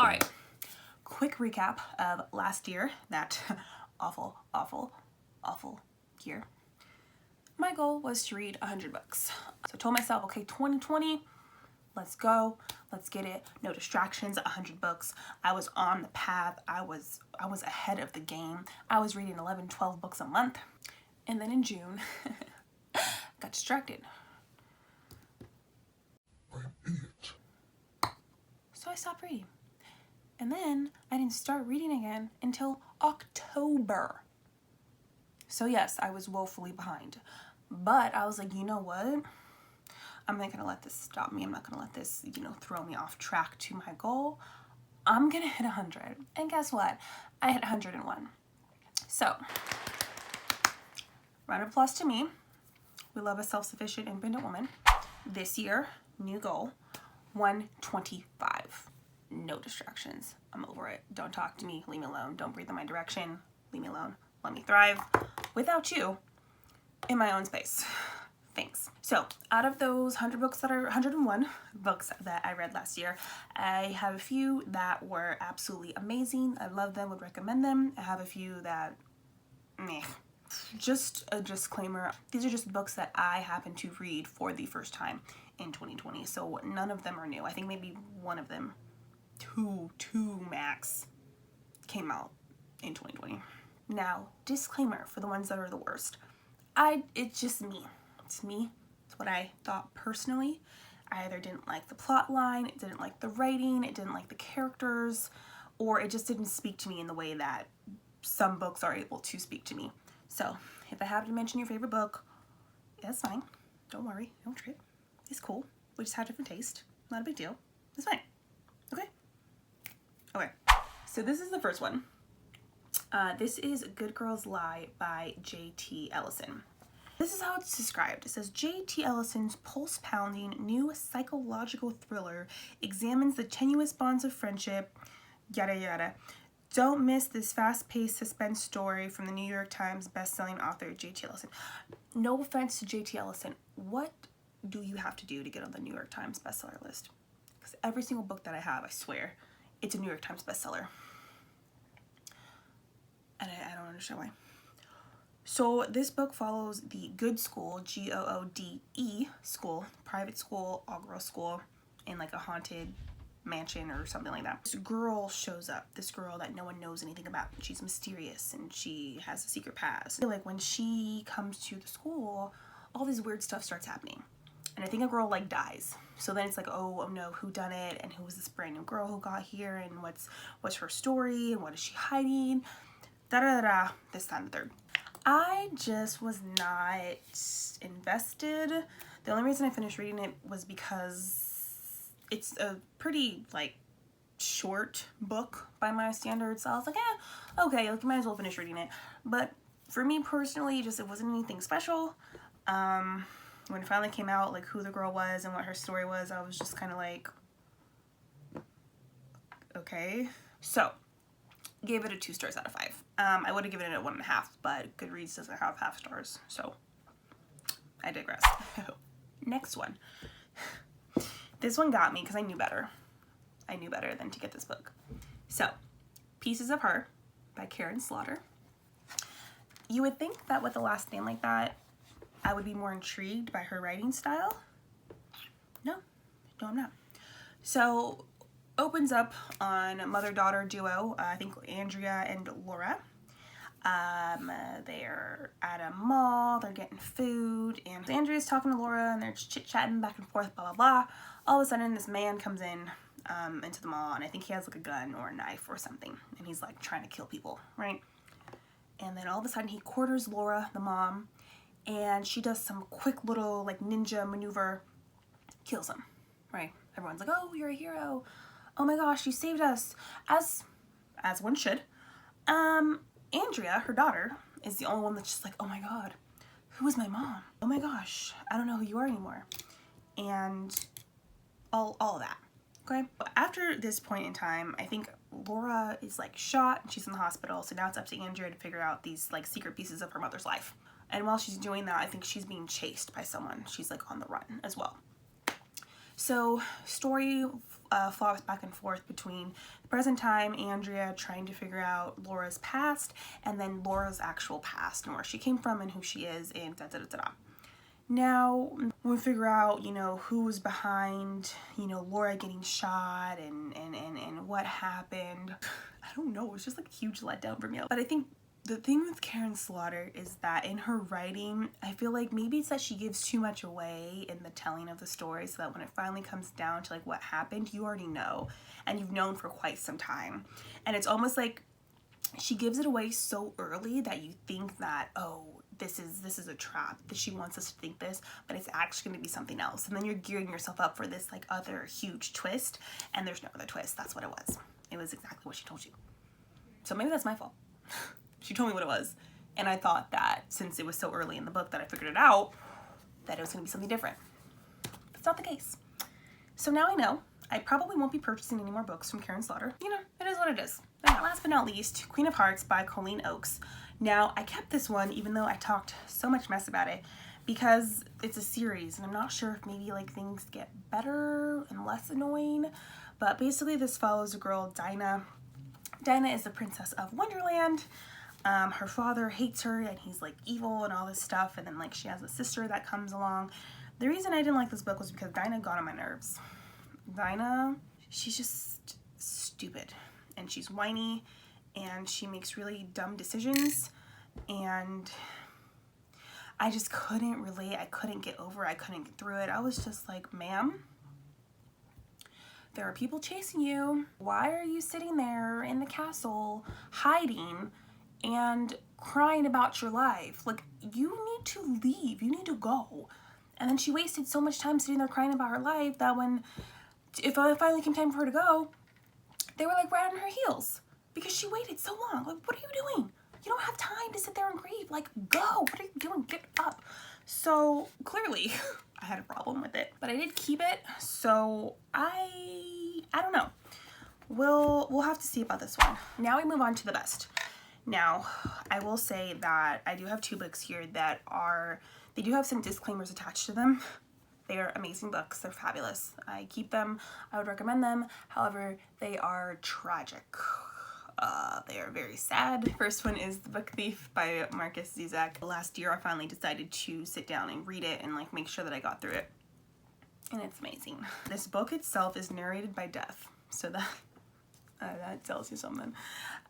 All right, quick recap of last year, that awful year. My goal was to read 100 books. So I told myself, okay, 2020, let's go, let's get it. No distractions, 100 books. I was on the path. I was ahead of the game. I was reading 11, 12 books a month. And then in June, got distracted. So I stopped reading. And then I didn't start reading again until October. So yes, I was woefully behind. But I was like, you know what? I'm not gonna let this stop me. I'm not gonna let this, throw me off track to my goal. I'm gonna hit 100. And guess what? I hit 101. So, round of applause to me. We love a self-sufficient, independent woman. This year, new goal, 125. No distractions. I'm over it. Don't talk to me. Leave me alone. Don't breathe in my direction. Leave me alone. Let me thrive without you in my own space. Thanks. So out of those 101 books that I read last year, I have a few that were absolutely amazing. I love them, would recommend them. I have a few that, meh. Just a disclaimer, these are just books that I happen to read for the first time in 2020. So none of them are new. I think maybe one of them, two max, came out in 2020. Now, disclaimer for the ones that are the worst. It's just me. It's me. It's what I thought personally. I either didn't like the plot line, it didn't like the writing, it didn't like the characters, or it just didn't speak to me in the way that some books are able to speak to me. So, if I have to mention your favorite book, that's fine. Don't worry. Don't trip. It's cool. We just have different taste. Not a big deal. It's fine. Okay? Okay. So this is the first one. This is Good Girls Lie by J.T. Ellison. This is how it's described. It says, J.T. Ellison's pulse-pounding new psychological thriller examines the tenuous bonds of friendship, yada yada. Don't miss this fast-paced suspense story from the New York Times best-selling author J.T. Ellison. No offense to J.T. Ellison. What do you have to do to get on the New York Times bestseller list? Because every single book that I have, I swear, it's a New York Times bestseller. And I don't understand why. So this book follows the Good School, Goode school, private school, all-girl school, in like a haunted mansion or something like that. This girl shows up, this girl that no one knows anything about. She's mysterious and she has a secret past. Like when she comes to the school, all this weird stuff starts happening. And I think a girl like dies. So then it's like, oh no, who done it? And who was this brand new girl who got here? And what's her story? And what is she hiding? Da-da-da-da, this, that, and the third. I just was not invested. The only reason I finished reading it was because it's a pretty, like, short book by my standards. So I was like, okay, like, you might as well finish reading it. But for me personally, just it wasn't anything special. When it finally came out, like, who the girl was and what her story was, I was just kind of like, okay. So, gave it a 2 stars out of 5. I would have given it a 1.5, but Goodreads doesn't have half stars, so I digress. Next one. This one got me because I knew better. I knew better than to get this book. So, Pieces of Her by Karen Slaughter. You would think that with a last name like that, I would be more intrigued by her writing style. No, I'm not. So, opens up on mother-daughter duo, I think Andrea and Laura. They're at a mall, they're getting food, and Andrea's talking to Laura, and they're chit-chatting back and forth, blah, blah, blah. All of a sudden, this man comes in into the mall, and I think he has like a gun or a knife or something, and he's like trying to kill people, right? And then all of a sudden, he corners Laura, the mom, and she does some quick little like ninja maneuver, kills him, right? Everyone's like, oh, you're a hero. Oh my gosh, you saved us, as one should. Andrea, her daughter, is the only one that's just like, oh my god, who is my mom? Oh my gosh, I don't know who you are anymore. And all of that, okay? But after this point in time, I think Laura is like shot and she's in the hospital, so now it's up to Andrea to figure out these like secret pieces of her mother's life. And while she's doing that, I think she's being chased by someone. She's like on the run as well. So story flops back and forth between the present time, Andrea trying to figure out Laura's past, and then Laura's actual past and where she came from and who she is, and da da da da. Now we figure out, you know, who was behind, you know, Laura getting shot and what happened. I don't know, it was just like a huge letdown for me. But I think the thing with Karen Slaughter is that in her writing, I feel like maybe it's that she gives too much away in the telling of the story, so that when it finally comes down to like what happened, you already know, and you've known for quite some time. And it's almost like she gives it away so early that you think that, oh, this is a trap, that she wants us to think this, but it's actually going to be something else. And then you're gearing yourself up for this like other huge twist, and there's no other twist. That's what it was. It was exactly what she told you. So maybe that's my fault. She told me what it was, and I thought that since it was so early in the book that I figured it out, that it was going to be something different. That's not the case. So now I know I probably won't be purchasing any more books from Karen Slaughter. You know, it is what it is. And last but not least, Queen of Hearts by Colleen Oakes. Now, I kept this one even though I talked so much mess about it, because it's a series and I'm not sure if maybe like things get better and less annoying. But basically this follows a girl, Dinah. Dinah is the princess of Wonderland. Her father hates her and he's like evil and all this stuff, and then like she has a sister that comes along. The reason I didn't like this book was because Dinah got on my nerves. Dinah, she's just stupid and she's whiny and she makes really dumb decisions, and I just couldn't relate. I couldn't get over it. I couldn't get through it. I was just like, ma'am, there are people chasing you. Why are you sitting there in the castle hiding and crying about your life? Like, you need to leave. You need to go. And then she wasted so much time sitting there crying about her life that when it finally came time for her to go, they were like right on her heels because she waited so long. Like, what are you doing? You don't have time to sit there and grieve. Like, go. What are you doing? Get up. So clearly I had a problem with it, but I did keep it. So I don't know. We'll have to see about this one. Now we move on to the best. Now, I will say that I do have two books here that they do have some disclaimers attached to them. They are amazing books. They're fabulous. I keep them. I would recommend them. However, they are tragic. They are very sad. First one is The Book Thief by Marcus Zizek. Last year, I finally decided to sit down and read it and like make sure that I got through it. And it's amazing. This book itself is narrated by Death. So that tells you something.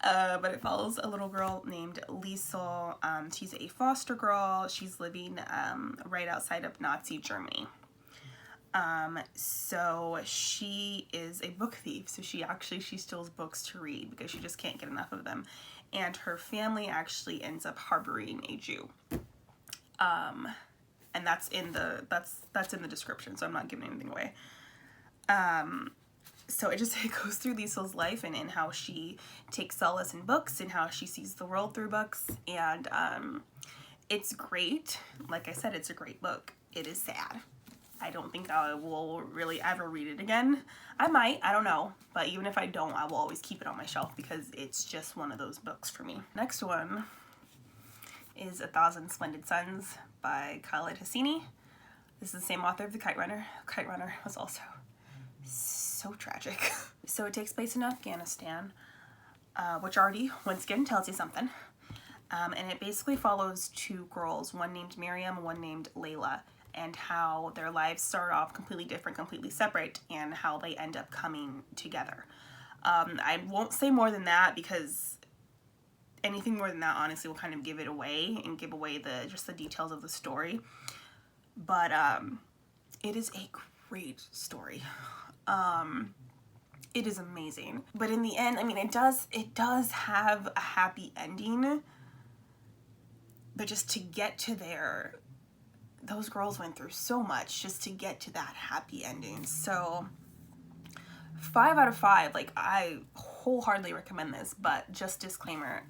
But it follows a little girl named Liesel. She's a foster girl. She's living right outside of Nazi Germany. So she is a book thief. So she steals books to read because she just can't get enough of them. And her family actually ends up harboring a Jew. And that's in the description, so I'm not giving anything away. So it goes through Liesel's life and how she takes solace in books and how she sees the world through books. And it's great. Like I said, it's a great book. It is sad. I don't think I will really ever read it again. I might, I don't know. But even if I don't, I will always keep it on my shelf because it's just one of those books for me. Next one is 1,000 Splendid Suns by Khaled Hosseini. This is the same author of The Kite Runner. Kite Runner was also so tragic. So it takes place in Afghanistan, which already, once again, tells you something. And it basically follows two girls, one named Miriam, one named Layla, and how their lives start off completely different, completely separate, and how they end up coming together. I won't say more than that because anything more than that honestly will kind of give it away and give away just the details of the story. But it is a great story. It is amazing. But in the end, I mean, it does have a happy ending. But just to get to there, those girls went through so much just to get to that happy ending. So 5 out of 5, like, I wholeheartedly recommend this, but just disclaimer,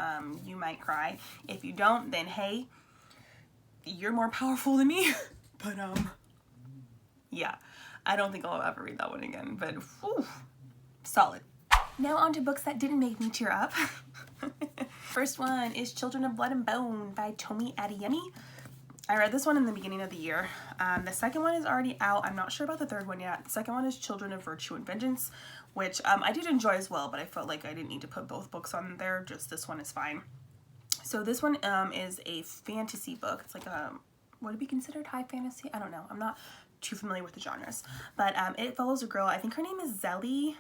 you might cry. If you don't, then hey, you're more powerful than me. But yeah, I don't think I'll ever read that one again, but whew, solid. Now on to books that didn't make me tear up. First one is Children of Blood and Bone by Tomi Adeyemi. I read this one in the beginning of the year. The second one is already out. I'm not sure about the third one yet. The second one is Children of Virtue and Vengeance, which I did enjoy as well, but I felt like I didn't need to put both books on there. Just this one is fine. So this one is a fantasy book. It's like a, would it be considered high fantasy? I don't know. I'm not too familiar with the genres. But it follows a girl. I think her name is Zelie.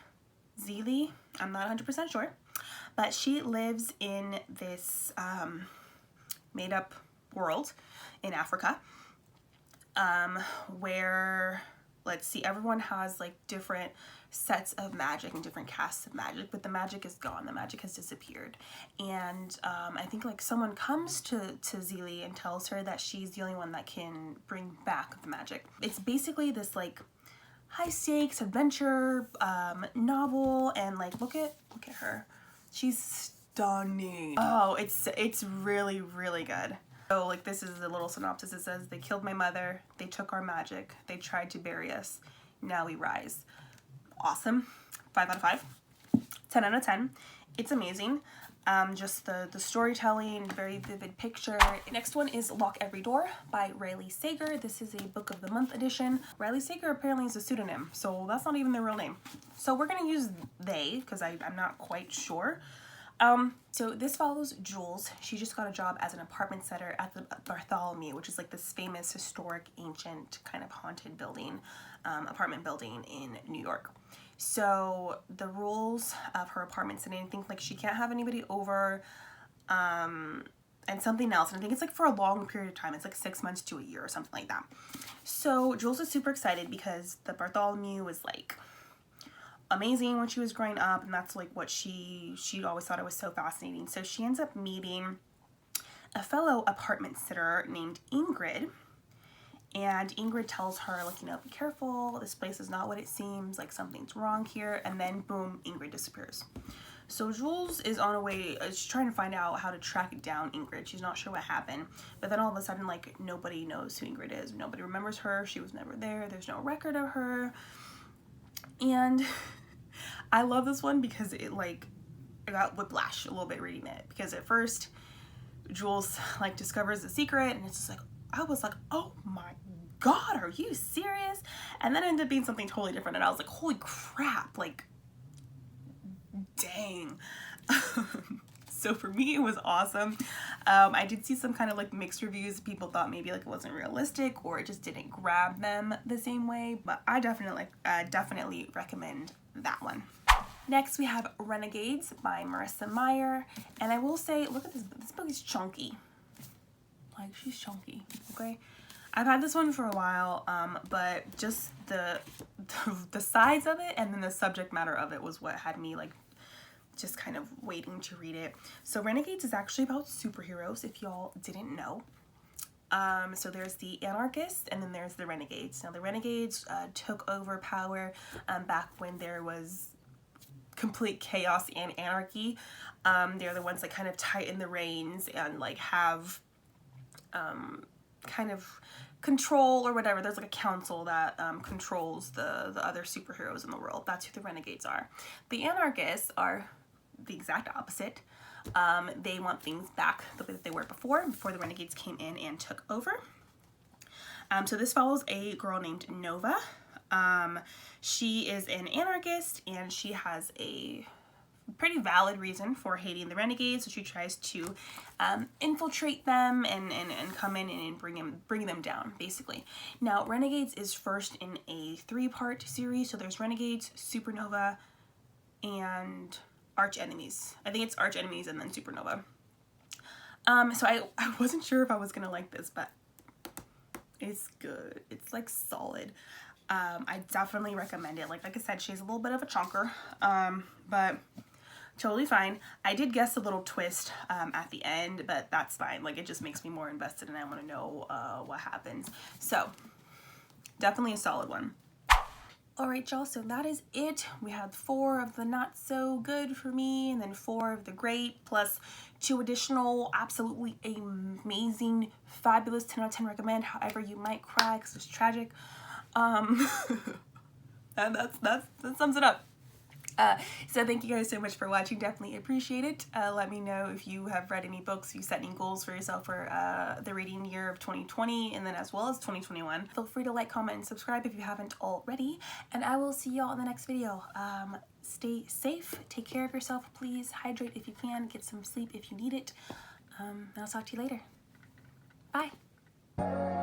I'm not 100% sure. But she lives in this made-up world in Africa, where, let's see, everyone has like different sets of magic and different casts of magic, but the magic is gone. The magic has disappeared. And I think like someone comes to Zelie and tells her that she's the only one that can bring back the magic. It's basically this like high stakes adventure novel, and like look at her. She's stunning. Oh, it's really, really good. So like this is a little synopsis. It says, they killed my mother, they took our magic, they tried to bury us, now we rise. Awesome. 5 out of 5. 10 out of 10. It's amazing. Just the storytelling, very vivid picture. Next one is Lock Every Door by Riley Sager. This is a book of the month edition. Riley Sager apparently is a pseudonym, so that's not even their real name. So we're gonna use they, because I'm not quite sure. So this follows Jules. She just got a job as an apartment setter at the Bartholomew, which is like this famous historic ancient kind of haunted building, apartment building in New York. So the rules of her apartment setting, I think like she can't have anybody over, and something else. And I think it's like for a long period of time. It's like 6 months to a year or something like that. So Jules is super excited because the Bartholomew was like amazing when she was growing up, and that's like what she always thought it was so fascinating. So she ends up meeting a fellow apartment sitter named Ingrid, and Ingrid tells her like, you know, be careful, this place is not what it seems, like something's wrong here. And then boom, Ingrid disappears. So Jules is on her way, she's trying to find out how to track down Ingrid. She's not sure what happened, but then all of a sudden like nobody knows who Ingrid is, nobody remembers her, she was never there, there's no record of her. And I love this one because it like, I got whiplash a little bit reading it, because at first Jules like discovers the secret, and it's just like, I was like, oh my God, are you serious? And then it ended up being something totally different, and I was like, holy crap, like, dang. So for me, it was awesome. I did see some kind of like mixed reviews. People thought maybe like it wasn't realistic, or it just didn't grab them the same way, but I definitely recommend that one. Next, we have Renegades by Marissa Meyer. And I will say, look at this. This book is chunky. Like, she's chunky, okay? I've had this one for a while, but just the size of it and then the subject matter of it was what had me, like, just kind of waiting to read it. So Renegades is actually about superheroes, if y'all didn't know. So there's the anarchists, and then there's the renegades. Now, the renegades took over power back when there was complete chaos and anarchy. They're the ones that kind of tighten the reins and like have kind of control or whatever. There's like a council that controls the other superheroes in the world. That's who the renegades are. The anarchists are the exact opposite. They want things back the way that they were before the renegades came in and took over. So this follows a girl named Nova. She is an anarchist, and she has a pretty valid reason for hating the renegades. So she tries to infiltrate them and come in and bring them down, basically. Now, Renegades is first in a 3-part series. So there's Renegades, Supernova, and Arch Enemies. I think it's Arch Enemies and then Supernova. So I wasn't sure if I was gonna like this, but it's good. It's like solid. I definitely recommend it. Like I said, she's a little bit of a chunker, but totally fine. I did guess a little twist at the end, but that's fine. Like, it just makes me more invested, and I want to know what happens. So definitely a solid one. All right, y'all, so that is it. We had 4 of the not so good for me, and then 4 of the great, plus 2 additional absolutely amazing, fabulous 10 out of 10 recommend. However, you might cry because it's tragic. And that sums it up. So thank you guys so much for watching. Definitely appreciate it. Let me know if you have read any books, if you set any goals for yourself for the reading year of 2020 and then as well as 2021. Feel free to like, comment, and subscribe if you haven't already. And I will see y'all in the next video. Stay safe. Take care of yourself, please. Hydrate if you can. Get some sleep if you need it. And I'll talk to you later. Bye.